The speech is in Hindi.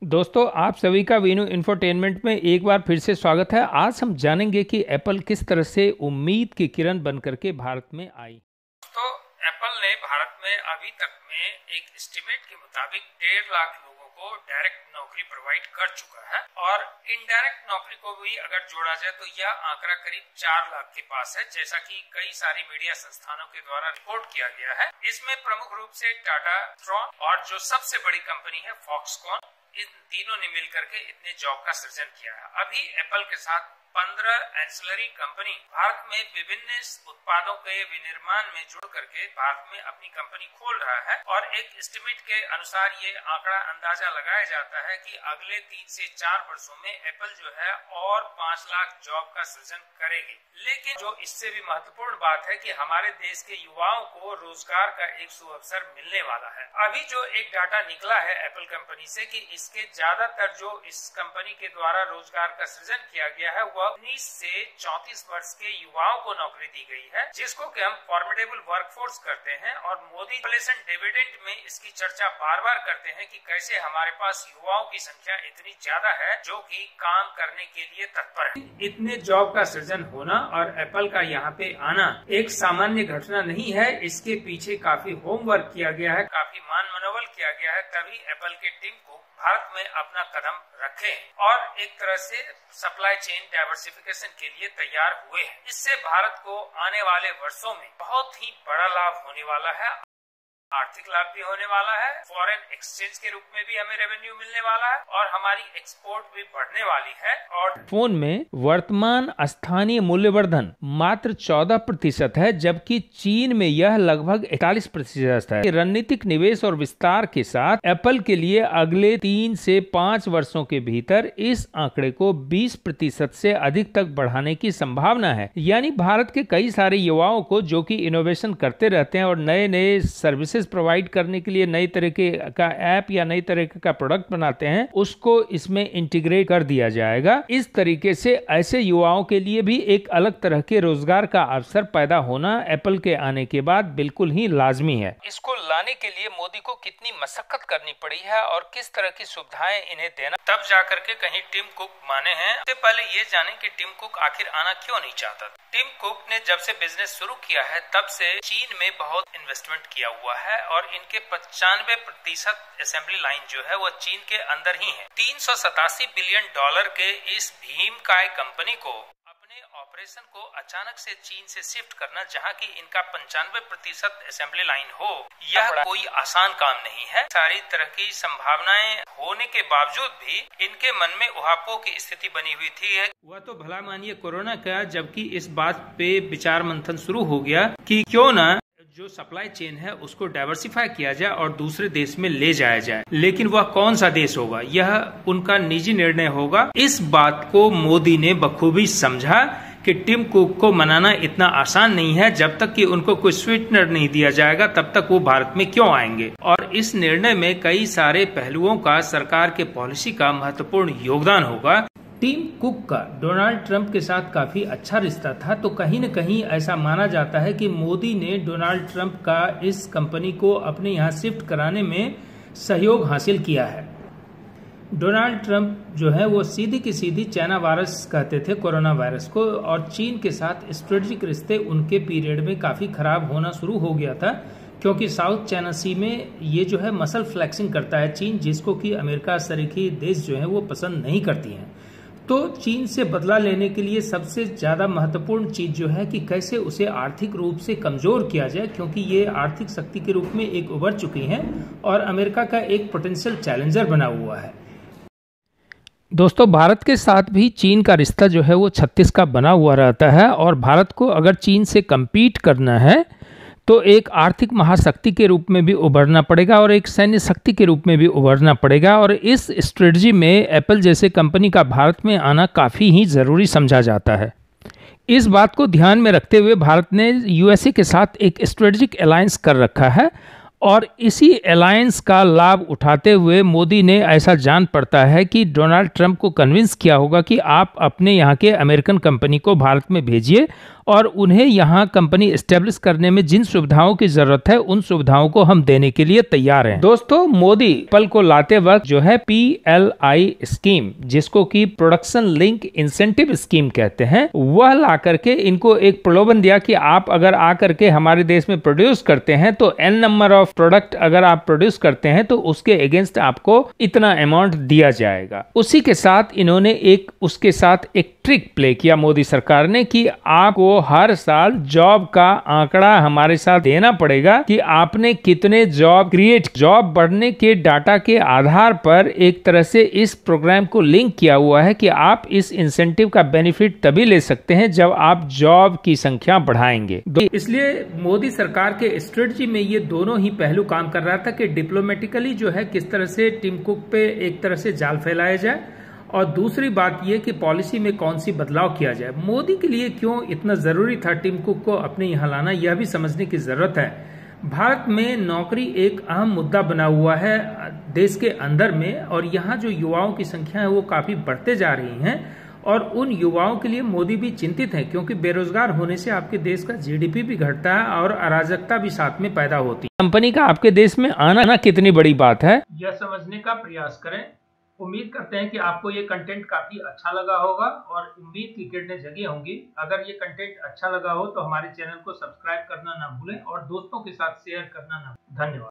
दोस्तों, आप सभी का वीनू इंफोटेनमेंट में एक बार फिर से स्वागत है। आज हम जानेंगे कि एप्पल किस तरह से उम्मीद की किरण बनकर के भारत में आई। तो एप्पल ने भारत में अभी तक में एक एस्टिमेट के मुताबिक 1.5 लाख लोगों को डायरेक्ट नौकरी प्रोवाइड कर चुका है और इनडायरेक्ट नौकरी को भी अगर जोड़ा जाए तो यह आंकड़ा करीब 4 लाख के पास है, जैसा कि कई सारी मीडिया संस्थानों के द्वारा रिपोर्ट किया गया है। इसमें प्रमुख रूप से टाटा ट्रॉन और जो सबसे बड़ी कंपनी है फॉक्सकॉन, इन तीनों ने मिलकर के इतने जॉब का सृजन किया है। अभी एप्पल के साथ 15 एंसिलरी कंपनी भारत में विभिन्न उत्पादों के विनिर्माण में जुड़ करके भारत में अपनी कंपनी खोल रहा है और एक एस्टिमेट के अनुसार ये आंकड़ा अंदाजा लगाया जाता है कि अगले 3 से 4 वर्षों में एप्पल जो है और 5 लाख जॉब का सृजन करेगी। लेकिन जो इससे भी महत्वपूर्ण बात है कि हमारे देश के युवाओं को रोजगार का एक सुअवसर मिलने वाला है। अभी जो एक डाटा निकला है एप्पल कंपनी से कि इसके ज्यादातर जो इस कंपनी के द्वारा रोजगार का सृजन किया गया है वह 19 से 34 वर्ष के युवाओं को नौकरी दी गई है, जिसको कि हम फॉर्मिडेबल वर्कफोर्स करते हैं। और मोदी इन्फ्लेशन डिविडेंड में इसकी चर्चा बार बार करते हैं कि कैसे हमारे पास युवाओं की संख्या इतनी ज्यादा है जो कि काम करने के लिए तत्पर है। इतने जॉब का सृजन होना और एप्पल का यहाँ पे आना एक सामान्य घटना नहीं है। इसके पीछे काफी होमवर्क किया गया है, काफी मान मनोबल किया गया है, तभी एप्पल की टीम को भारत में अपना कदम रखे और एक तरह से सप्लाई चेन डाइवर्सिफिकेशन के लिए तैयार हुए हैं। इससे भारत को आने वाले वर्षों में बहुत ही बड़ा लाभ होने वाला है। आर्थिक लाभ भी होने वाला है, फॉरेन एक्सचेंज के रूप में भी हमें रेवेन्यू मिलने वाला है और हमारी एक्सपोर्ट भी बढ़ने वाली है। और फोन में वर्तमान स्थानीय मूल्यवर्धन मात्र 14% है, जबकि चीन में यह लगभग 41% है। रणनीतिक निवेश और विस्तार के साथ एप्पल के लिए अगले 3 से 5 वर्षों के भीतर इस आंकड़े को 20% से अधिक तक बढ़ाने की संभावना है। यानी भारत के कई सारे युवाओं को जो कि इनोवेशन करते रहते हैं और नए नए सर्विसेज प्रोवाइड करने के लिए नई तरीके का ऐप या नई तरीके का प्रोडक्ट बनाते हैं, उसको इसमें इंटीग्रेट कर दिया जाएगा। इस तरीके से ऐसे युवाओं के लिए भी एक अलग तरह के रोजगार का अवसर पैदा होना एप्पल के आने के बाद बिल्कुल ही लाजमी है। इसको लाने के लिए मोदी को कितनी मशक्कत करनी पड़ी है और किस तरह की सुविधाएं इन्हें देना, तब जाकर के कहीं टिम कुक माने हैं। इससे पहले ये जाने कि टिम कुक आखिर आना क्यों नहीं चाहता। टिम कुक ने जब से बिजनेस शुरू किया है तब से चीन में बहुत इन्वेस्टमेंट किया हुआ है और इनके 95% असेंबली लाइन जो है वो चीन के अंदर ही है। $387 बिलियन के इस भीमकाय कंपनी को अपने ऑपरेशन को अचानक से चीन से शिफ्ट करना, जहां की इनका 95% असेंबली लाइन हो, यह कोई आसान काम नहीं है। सारी तरह की संभावनाएं होने के बावजूद भी इनके मन में उहापों की स्थिति बनी हुई थी। वह तो भला मानिए कोरोना का, जबकि इस बात पे विचार मंथन शुरू हो गया कि क्यों ना जो सप्लाई चेन है उसको डाइवर्सिफाई किया जाए और दूसरे देश में ले जाया जाए। लेकिन वह कौन सा देश होगा यह उनका निजी निर्णय होगा। इस बात को मोदी ने बखूबी समझा कि टिम कुक को मनाना इतना आसान नहीं है। जब तक कि उनको कोई स्वीटनर नहीं दिया जाएगा तब तक वो भारत में क्यों आएंगे। और इस निर्णय में कई सारे पहलुओं का सरकार के पॉलिसी का महत्वपूर्ण योगदान होगा। टिम कुक का डोनाल्ड ट्रंप के साथ काफी अच्छा रिश्ता था, तो कहीं न कहीं ऐसा माना जाता है कि मोदी ने डोनाल्ड ट्रंप का इस कंपनी को अपने यहाँ शिफ्ट कराने में सहयोग हासिल किया है। डोनाल्ड ट्रंप जो है वो सीधी की सीधी चाइना वायरस कहते थे कोरोना वायरस को, और चीन के साथ स्ट्रेटेजिक रिश्ते उनके पीरियड में काफी खराब होना शुरू हो गया था, क्योंकि साउथ चाइना सी में ये जो है मसल फ्लैक्सिंग करता है चीन, जिसको कि अमेरिका सरीखी देश जो है वो पसंद नहीं करती हैं। तो चीन से बदला लेने के लिए सबसे ज्यादा महत्वपूर्ण चीज जो है कि कैसे उसे आर्थिक रूप से कमजोर किया जाए, क्योंकि ये आर्थिक शक्ति के रूप में एक उभर चुकी हैं और अमेरिका का एक पोटेंशियल चैलेंजर बना हुआ है। दोस्तों, भारत के साथ भी चीन का रिश्ता जो है वो 36 का बना हुआ रहता है और भारत को अगर चीन से कम्पीट करना है तो एक आर्थिक महाशक्ति के रूप में भी उभरना पड़ेगा और एक सैन्य शक्ति के रूप में भी उभरना पड़ेगा। और इस स्ट्रेटजी में एप्पल जैसे कंपनी का भारत में आना काफ़ी ही ज़रूरी समझा जाता है। इस बात को ध्यान में रखते हुए भारत ने यूएसए के साथ एक स्ट्रेटेजिक अलायंस कर रखा है और इसी अलायंस का लाभ उठाते हुए मोदी ने ऐसा जान पड़ता है कि डोनाल्ड ट्रंप को कन्विंस किया होगा कि आप अपने यहाँ के अमेरिकन कंपनी को भारत में भेजिए और उन्हें यहाँ कंपनी एस्टेब्लिश करने में जिन सुविधाओं की जरूरत है उन सुविधाओं को हम देने के लिए तैयार हैं। दोस्तों, मोदी एप्पल को लाते वक्त जो है PLI स्कीम, जिसको कि प्रोडक्शन लिंक इंसेंटिव स्कीम कहते हैं, वह ला करके इनको एक प्रलोभन दिया कि आप अगर आकर के हमारे देश में प्रोड्यूस करते हैं तो n नंबर ऑफ प्रोडक्ट अगर आप प्रोड्यूस करते हैं तो उसके अगेंस्ट आपको इतना अमाउंट दिया जाएगा। उसी के साथ इन्होंने उसके साथ एक ट्रिक प्ले किया मोदी सरकार ने कि आपको हर साल जॉब का आंकड़ा हमारे साथ देना पड़ेगा कि आपने कितने जॉब क्रिएट, जॉब बढ़ने के डाटा के आधार पर एक तरह से इस प्रोग्राम को लिंक किया हुआ है कि आप इस इंसेंटिव का बेनिफिट तभी ले सकते हैं जब आप जॉब की संख्या बढ़ाएंगे। इसलिए मोदी सरकार के स्ट्रेटजी में ये दोनों ही पहलू काम कर रहा था कि डिप्लोमेटिकली जो है किस तरह से टिम कुक पे एक तरह से जाल फैलाया जाए, और दूसरी बात यह कि पॉलिसी में कौन सी बदलाव किया जाए। मोदी के लिए क्यों इतना जरूरी था टिम कुक को अपने यहाँ लाना, यह भी समझने की जरूरत है। भारत में नौकरी एक अहम मुद्दा बना हुआ है देश के अंदर में, और यहाँ जो युवाओं की संख्या है वो काफी बढ़ते जा रही हैं, और उन युवाओं के लिए मोदी भी चिंतित हैं क्योंकि बेरोजगार होने से आपके देश का GDP भी घटता है और अराजकता भी साथ में पैदा होती है। कंपनी का आपके देश में आना कितनी बड़ी बात है, यह समझने का प्रयास करें। उम्मीद करते हैं कि आपको ये कंटेंट काफी अच्छा लगा होगा और उम्मीद की किरणें जगी होंगी। अगर ये कंटेंट अच्छा लगा हो तो हमारे चैनल को सब्सक्राइब करना ना भूलें और दोस्तों के साथ शेयर करना ना भूलें। धन्यवाद।